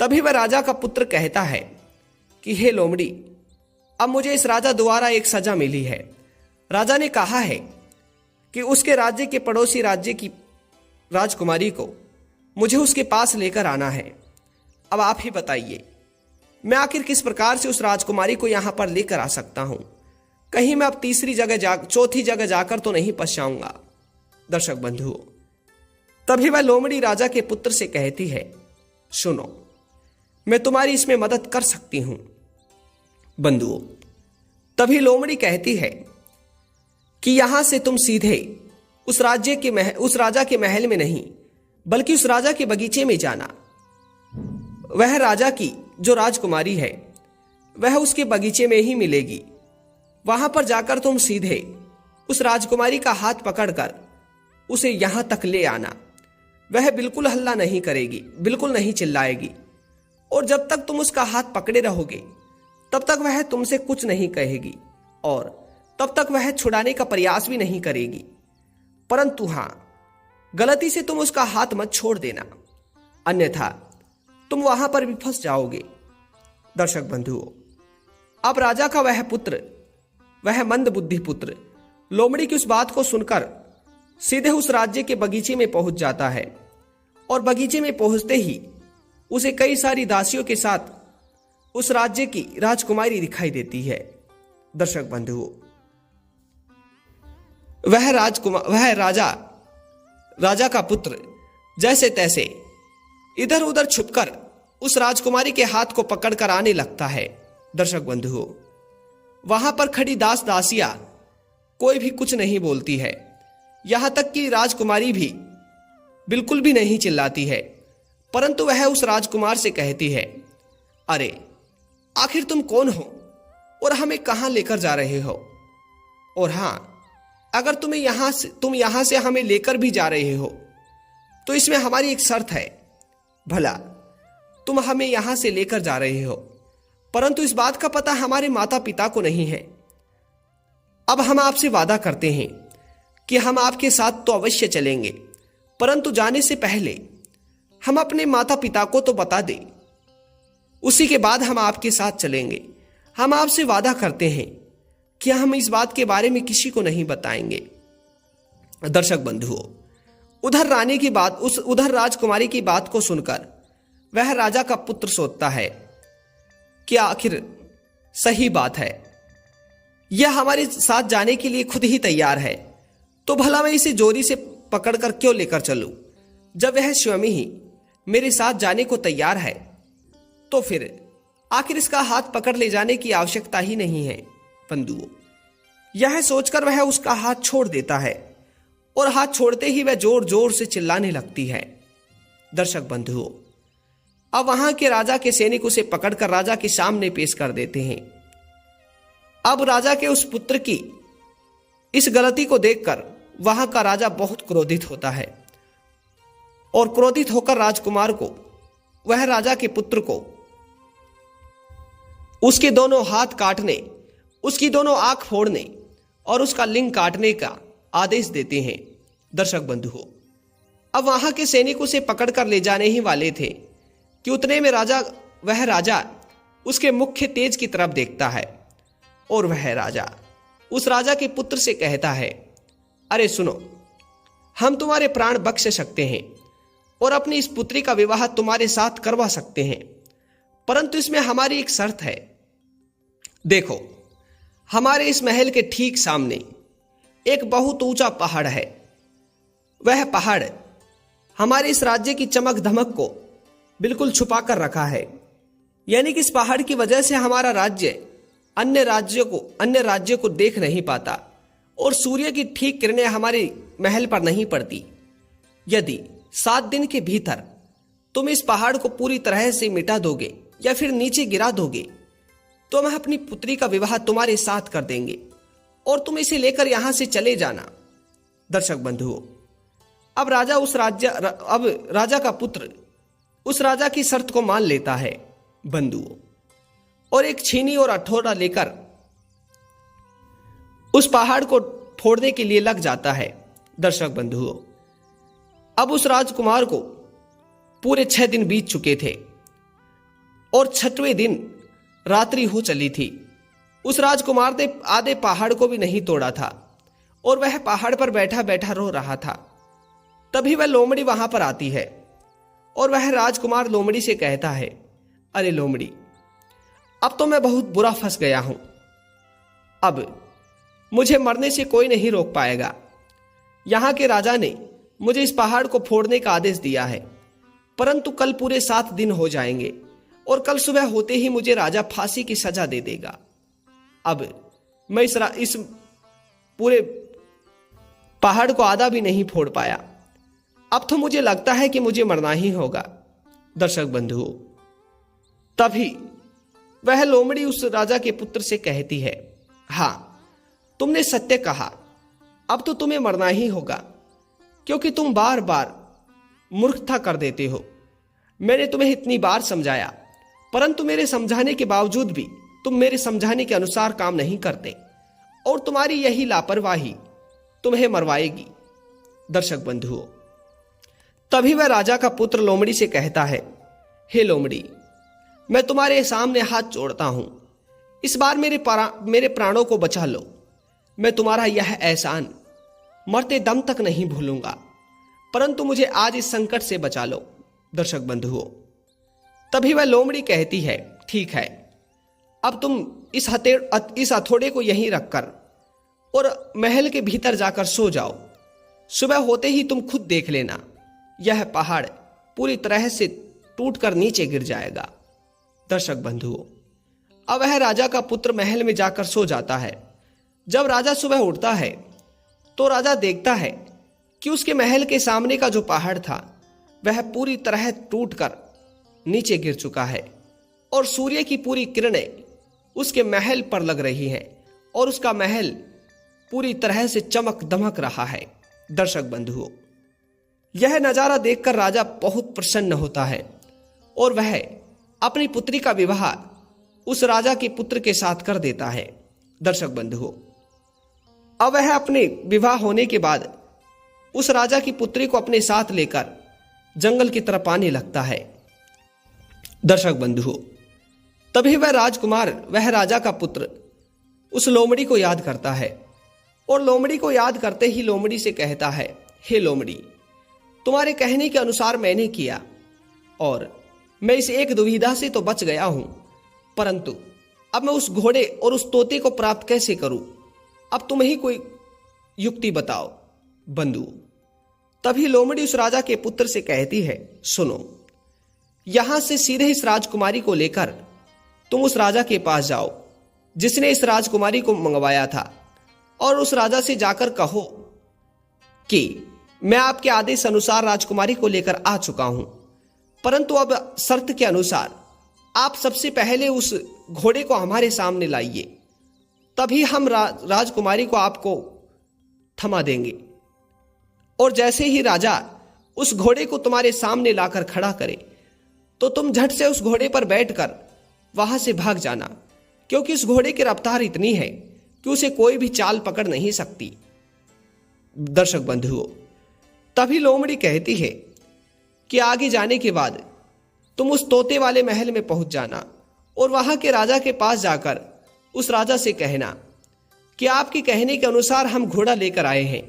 तभी वह राजा का पुत्र कहता है कि हे लोमड़ी, अब मुझे इस राजा द्वारा एक सजा मिली है। राजा ने कहा है कि उसके राज्य के पड़ोसी राज्य की राजकुमारी को मुझे उसके पास लेकर आना है। अब आप ही बताइए, मैं आखिर किस प्रकार से उस राजकुमारी को यहां पर लेकर आ सकता हूं? कहीं मैं अब चौथी जगह जाकर तो नहीं फंस जाऊंगा। दर्शक बंधुओं, तभी वह लोमड़ी राजा के पुत्र से कहती है, सुनो, मैं तुम्हारी इसमें मदद कर सकती हूं। बंधुओं, तभी लोमड़ी कहती है कि यहां से तुम सीधे उस राजा के महल में नहीं, बल्कि उस राजा के बगीचे में जाना। वह राजा की जो राजकुमारी है वह उसके बगीचे में ही मिलेगी। वहां पर जाकर तुम सीधे उस राजकुमारी का हाथ पकड़कर उसे यहां तक ले आना। वह बिल्कुल हल्ला नहीं करेगी, बिल्कुल नहीं चिल्लाएगी, और जब तक तुम उसका हाथ पकड़े रहोगे तब तक वह तुमसे कुछ नहीं कहेगी और तब तक वह छुड़ाने का प्रयास भी नहीं करेगी। परंतु हां, गलती से तुम उसका हाथ मत छोड़ देना, अन्यथा तुम वहां पर भी फंस जाओगे। दर्शक बंधुओं, अब राजा का वह मंद बुद्धि पुत्र लोमड़ी की उस बात को सुनकर सीधे उस राज्य के बगीचे में पहुंच जाता है और बगीचे में पहुंचते ही उसे कई सारी दासियों के साथ उस राज्य की राजकुमारी दिखाई देती है। दर्शक बंधुओं, वह राजा का पुत्र जैसे तैसे इधर उधर छुपकर उस राजकुमारी के हाथ को पकड़कर आने लगता है। दर्शक बंधुओं, वहां पर खड़ी दासियां कोई भी कुछ नहीं बोलती है, यहां तक कि राजकुमारी भी बिल्कुल भी नहीं चिल्लाती है, परंतु वह उस राजकुमार से कहती है, अरे आखिर तुम कौन हो और हमें कहां लेकर जा रहे हो? और हां, अगर तुम यहां से हमें लेकर भी जा रहे हो तो इसमें हमारी एक शर्त है। भला तुम हमें यहां से लेकर जा रहे हो, परंतु इस बात का पता हमारे माता पिता को नहीं है। अब हम आपसे वादा करते हैं कि हम आपके साथ तो अवश्य चलेंगे, परंतु जाने से पहले हम अपने माता पिता को तो बता दें, उसी के बाद हम आपके साथ चलेंगे। हम आपसे वादा करते हैं कि हम इस बात के बारे में किसी को नहीं बताएंगे। दर्शक बंधुओं, उधर राजकुमारी की बात को सुनकर वह राजा का पुत्र सोचता है कि आखिर सही बात है, यह हमारे साथ जाने के लिए खुद ही तैयार है, तो भला मैं इसे पकड़कर क्यों लेकर चलूं? जब वह स्वयं ही मेरे साथ जाने को तैयार है तो फिर आखिर इसका हाथ पकड़ ले जाने की आवश्यकता ही नहीं है बंधुओं। यह सोचकर वह उसका हाथ छोड़ देता है और हाथ छोड़ते ही वह जोर जोर से चिल्लाने लगती है। दर्शक बंधुओं, अब वहां के राजा के सैनिक उसे पकड़कर राजा के सामने पेश कर देते हैं। अब राजा के उस पुत्र की इस गलती को देखकर वहां का राजा बहुत क्रोधित होता है और क्रोधित होकर राजकुमार को, वह राजा के पुत्र को उसके दोनों हाथ काटने, उसकी दोनों आंख फोड़ने और उसका लिंग काटने का आदेश देते हैं। दर्शक बंधुओं, अब वहां के सैनिक उसे पकड़कर ले जाने ही वाले थे कि उतने में वह राजा उसके मुख्य तेज की तरफ देखता है और वह राजा उस राजा के पुत्र से कहता है, अरे सुनो, हम तुम्हारे प्राण बख्श सकते हैं और अपनी इस पुत्री का विवाह तुम्हारे साथ करवा सकते हैं, परंतु इसमें हमारी एक शर्त है। देखो, हमारे इस महल के ठीक सामने एक बहुत ऊंचा पहाड़ है। वह पहाड़ हमारे इस राज्य की चमक धमक को बिल्कुल छुपा कर रखा है, यानी कि इस पहाड़ की वजह से हमारा राज्य अन्य राज्यों को देख नहीं पाता और सूर्य की ठीक किरणें हमारे महल पर नहीं पड़ती। यदि 7 दिन के भीतर तुम इस पहाड़ को पूरी तरह से मिटा दोगे या फिर नीचे गिरा दोगे तो हम अपनी पुत्री का विवाह तुम्हारे साथ कर देंगे और तुम इसे लेकर यहां से चले जाना। दर्शक बंधुओं, अब राजा का पुत्र उस राजा की शर्त को मान लेता है बंधुओं, और एक छीनी और हथौड़ा लेकर उस पहाड़ को फोड़ने के लिए लग जाता है। दर्शक बंधुओं, अब उस राजकुमार को पूरे 6 दिन बीत चुके थे और 6वें दिन रात्रि हो चली थी। उस राजकुमार ने आधे पहाड़ को भी नहीं तोड़ा था और वह पहाड़ पर बैठा बैठा रो रहा था। तभी वह लोमड़ी वहां पर आती है और वह राजकुमार लोमड़ी से कहता है, अरे लोमड़ी, अब तो मैं बहुत बुरा फंस गया हूं। अब मुझे मरने से कोई नहीं रोक पाएगा। यहां के राजा ने मुझे इस पहाड़ को फोड़ने का आदेश दिया है, परंतु कल पूरे 7 दिन हो जाएंगे और कल सुबह होते ही मुझे राजा फांसी की सजा दे देगा। अब मैं इस पूरे पहाड़ को आधा भी नहीं फोड़ पाया। अब तो मुझे लगता है कि मुझे मरना ही होगा। दर्शक बंधुओं, तभी वह लोमड़ी उस राजा के पुत्र से कहती है, हाँ, तुमने सत्य कहा, अब तो तुम्हें मरना ही होगा, क्योंकि तुम बार बार मूर्खता कर देते हो। मैंने तुम्हें इतनी बार समझाया, परंतु मेरे समझाने के बावजूद भी तुम मेरे समझाने के अनुसार काम नहीं करते और तुम्हारी यही लापरवाही तुम्हें मरवाएगी। दर्शक बंधुओं, तभी वह राजा का पुत्र लोमड़ी से कहता है, हे लोमड़ी, मैं तुम्हारे सामने हाथ जोड़ता हूं, इस बार मेरे प्राणों को बचा लो। मैं तुम्हारा यह एहसान मरते दम तक नहीं भूलूंगा, परंतु मुझे आज इस संकट से बचा लो। दर्शक बंधुओं, तभी वह लोमड़ी कहती है, ठीक है, अब तुम इस हथौड़े को यहीं रखकर और महल के भीतर जाकर सो जाओ। सुबह होते ही तुम खुद देख लेना, यह पहाड़ पूरी तरह से टूटकर नीचे गिर जाएगा। दर्शक बंधुओं, अब वह राजा का पुत्र महल में जाकर सो जाता है। जब राजा सुबह उठता है तो राजा देखता है कि उसके महल के सामने का जो पहाड़ था वह पूरी तरह टूटकर नीचे गिर चुका है और सूर्य की पूरी किरणें उसके महल पर लग रही हैं और उसका महल पूरी तरह से चमक दमक रहा है। दर्शक बंधुओं, यह नजारा देखकर राजा बहुत प्रसन्न होता है और वह अपनी पुत्री का विवाह उस राजा के पुत्र के साथ कर देता है। दर्शक बंधुओं, अब वह अपने विवाह होने के बाद उस राजा की पुत्री को अपने साथ लेकर जंगल की तरफ आने लगता है। दर्शक बंधुओं, तभी वह राजा का पुत्र उस लोमड़ी को याद करता है और लोमड़ी को याद करते ही लोमड़ी से कहता है, हे लोमड़ी, तुम्हारे कहने के अनुसार मैंने किया और मैं इस एक दुविधा से तो बच गया हूं, परंतु अब मैं उस घोड़े और उस तोते को प्राप्त कैसे करूं? अब तुम ही कोई युक्ति बताओ। बंधु, तभी लोमड़ी उस राजा के पुत्र से कहती है, सुनो, यहां से सीधे इस राजकुमारी को लेकर तुम उस राजा के पास जाओ जिसने इस राजकुमारी को मंगवाया था, और उस राजा से जाकर कहो कि मैं आपके आदेश अनुसार राजकुमारी को लेकर आ चुका हूं, परंतु अब शर्त के अनुसार आप सबसे पहले उस घोड़े को हमारे सामने लाइए, तभी हम राजकुमारी को आपको थमा देंगे। और जैसे ही राजा उस घोड़े को तुम्हारे सामने लाकर खड़ा करे तो तुम झट से उस घोड़े पर बैठकर वहां से भाग जाना, क्योंकि इस घोड़े की रफ्तार इतनी है कि उसे कोई भी चाल पकड़ नहीं सकती। दर्शक बंधुओं, तभी लोमड़ी कहती है कि आगे जाने के बाद तुम उस तोते वाले महल में पहुंच जाना और वहां के राजा के पास जाकर उस राजा से कहना कि आपके कहने के अनुसार हम घोड़ा लेकर आए हैं,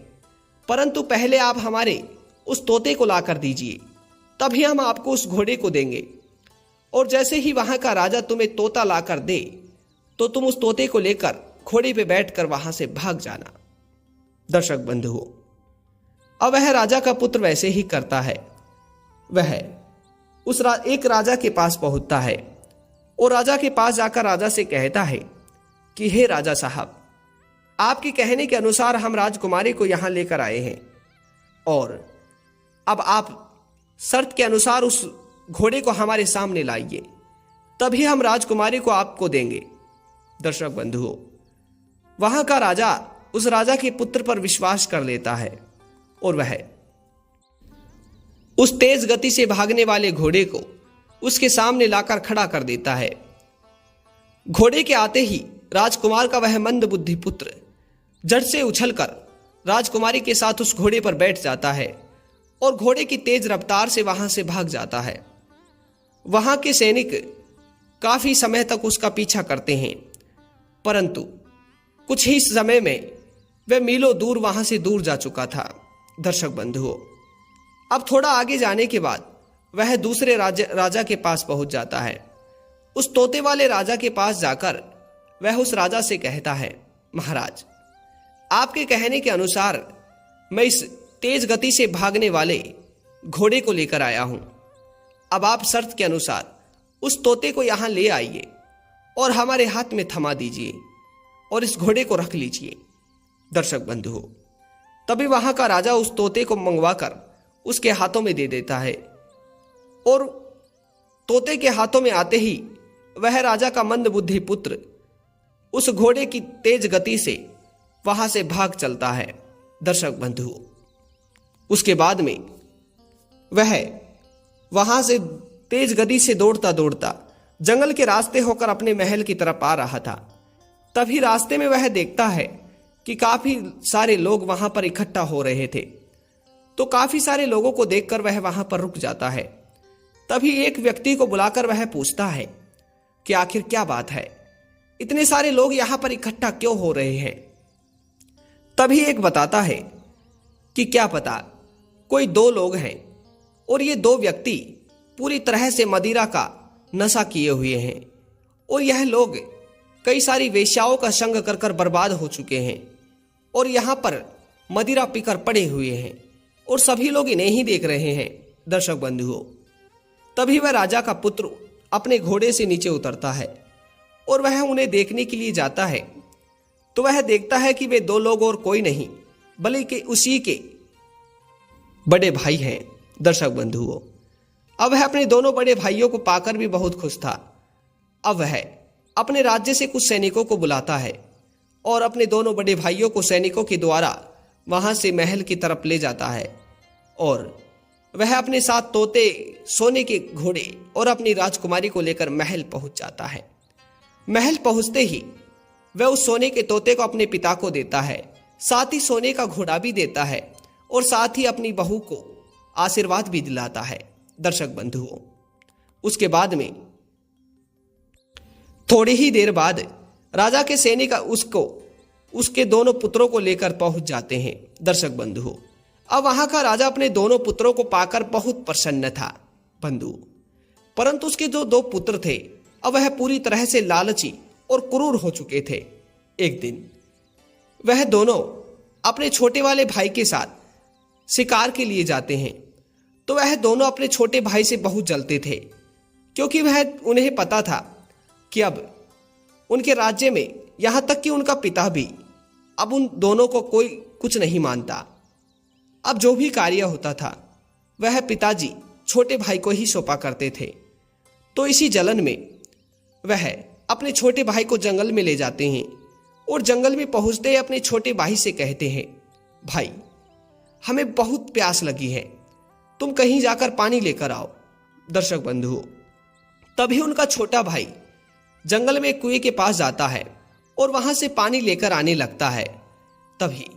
परंतु पहले आप हमारे उस तोते को लाकर दीजिए, तभी हम आपको उस घोड़े को देंगे। और जैसे ही वहां का राजा तुम्हें तोता लाकर दे तो तुम उस तोते को लेकर घोड़े पे बैठकर वहां से भाग जाना। दर्शक बंधुओं, अब वह राजा का पुत्र वैसे ही करता है। वह एक राजा के पास पहुंचता है और राजा के पास जाकर राजा से कहता है कि हे राजा साहब, आपके कहने के अनुसार हम राजकुमारी को यहां लेकर आए हैं, और अब आप शर्त के अनुसार उस घोड़े को हमारे सामने लाइए, तभी हम राजकुमारी को आपको देंगे। दर्शक बंधुओं, वहां का राजा उस राजा के पुत्र पर विश्वास कर लेता है और वह उस तेज गति से भागने वाले घोड़े को उसके सामने लाकर खड़ा कर देता है। घोड़े के आते ही राजकुमार का वह मंद बुद्धि पुत्र झट से उछलकर राजकुमारी के साथ उस घोड़े पर बैठ जाता है और घोड़े की तेज रफ्तार से वहां से भाग जाता है। वहां के सैनिक काफी समय तक उसका पीछा करते हैं, परंतु कुछ ही समय में वह मीलों दूर वहां से दूर जा चुका था। दर्शक बंधुओं, अब थोड़ा आगे जाने के बाद वह दूसरे राजा के पास पहुंच जाता है। उस तोते वाले राजा के पास जाकर वह उस राजा से कहता है, महाराज, आपके कहने के अनुसार मैं इस तेज गति से भागने वाले घोड़े को लेकर आया हूं। अब आप शर्त के अनुसार उस तोते को यहां ले आइए और हमारे हाथ में थमा दीजिए और इस घोड़े को रख लीजिए। दर्शक बंधुओं, तभी वहां का राजा उस तोते को मंगवाकर उसके हाथों में दे देता है, और तोते के हाथों में आते ही वह राजा का मंद बुद्धि पुत्र उस घोड़े की तेज गति से वहां से भाग चलता है। दर्शक बंधुओं, उसके बाद में वह वहां से तेज गति से दौड़ता दौड़ता जंगल के रास्ते होकर अपने महल की तरफ आ रहा था। तभी रास्ते में वह देखता है कि काफी सारे लोग वहां पर इकट्ठा हो रहे थे, तो काफी सारे लोगों को देखकर वह वहां पर रुक जाता है। तभी एक व्यक्ति को बुलाकर वह पूछता है कि आखिर क्या बात है, इतने सारे लोग यहां पर इकट्ठा क्यों हो रहे हैं। तभी एक बताता है कि क्या पता कोई दो लोग हैं और ये दो व्यक्ति पूरी तरह से मदिरा का नशा किए हुए हैं, और यह लोग कई सारी वेश्याओं का संग कर कर बर्बाद हो चुके हैं और यहाँ पर मदिरा पीकर पड़े हुए हैं और सभी लोग इन्हें ही देख रहे हैं। दर्शक बंधुओं, तभी वह राजा का पुत्र अपने घोड़े से नीचे उतरता है और वह उन्हें देखने के लिए जाता है, तो वह देखता है कि वे दो लोग और कोई नहीं बल्कि उसी के बड़े भाई हैं। दर्शक बंधुओं, अब वह अपने दोनों बड़े भाइयों को पाकर भी बहुत खुश था। अब वह अपने राज्य से कुछ सैनिकों को बुलाता है और अपने दोनों बड़े भाइयों को सैनिकों के द्वारा वहां से महल की तरफ ले जाता है, और वह अपने साथ तोते, सोने के घोड़े और अपनी राजकुमारी को लेकर महल पहुंच जाता है। महल पहुंचते ही वह उस सोने के तोते को अपने पिता को देता है, साथ ही सोने का घोड़ा भी देता है और साथ ही अपनी बहू को आशीर्वाद भी दिलाता है। दर्शक बंधुओं, उसके बाद में थोड़ी ही देर बाद राजा के सैनिक उसके दोनों पुत्रों को लेकर पहुंच जाते हैं। दर्शक बंधुओं, अब वहां का राजा अपने दोनों पुत्रों को पाकर बहुत प्रसन्न था बंधु, परंतु उसके जो दो पुत्र थे अब वह पूरी तरह से लालची और क्रूर हो चुके थे। एक दिन वह दोनों अपने छोटे वाले भाई के साथ शिकार के लिए जाते हैं तो वह दोनों अपने छोटे भाई से बहुत जलते थे, क्योंकि वह उन्हें पता था कि अब उनके राज्य में, यहाँ तक कि उनका पिता भी, अब उन दोनों को कोई कुछ नहीं मानता। अब जो भी कार्य होता था वह पिताजी छोटे भाई को ही सौंपा करते थे। तो इसी जलन में वह अपने छोटे भाई को जंगल में ले जाते हैं और जंगल में पहुंचते ही अपने छोटे भाई से कहते हैं, भाई हमें बहुत प्यास लगी है, तुम कहीं जाकर पानी लेकर आओ। दर्शक बंधुओं, तभी उनका छोटा भाई जंगल में कुएं के पास जाता है और वहां से पानी लेकर आने लगता है। तभी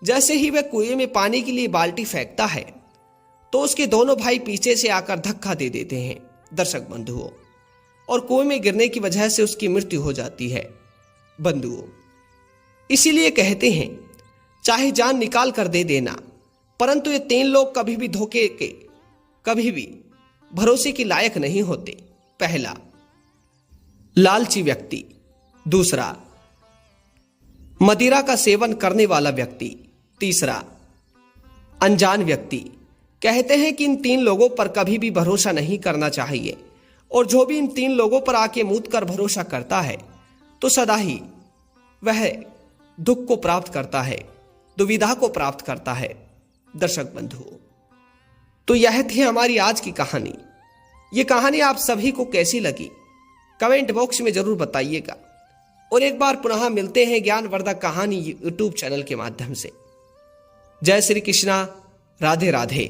जैसे ही वह कुएं में पानी के लिए बाल्टी फेंकता है तो उसके दोनों भाई पीछे से आकर धक्का दे देते हैं। दर्शक बंधुओं, और कुएं में गिरने की वजह से उसकी मृत्यु हो जाती है। बंधुओं, इसीलिए कहते हैं चाहे जान निकाल कर दे देना, परंतु ये 3 लोग कभी भी धोखे के, कभी भी भरोसे के लायक नहीं होते। पहला, लालची व्यक्ति। दूसरा, मदिरा का सेवन करने वाला व्यक्ति। तीसरा, अनजान व्यक्ति। कहते हैं कि इन 3 लोगों पर कभी भी भरोसा नहीं करना चाहिए, और जो भी इन 3 लोगों पर आके मूत कर भरोसा करता है तो सदा ही वह दुख को प्राप्त करता है, दुविधा को प्राप्त करता है। दर्शक बंधुओं, तो यह थी हमारी आज की कहानी। ये कहानी आप सभी को कैसी लगी कमेंट बॉक्स में जरूर बताइएगा, और एक बार पुनः मिलते हैं ज्ञानवर्धक कहानी यूट्यूब चैनल के माध्यम से। जय श्री कृष्णा, राधे राधे।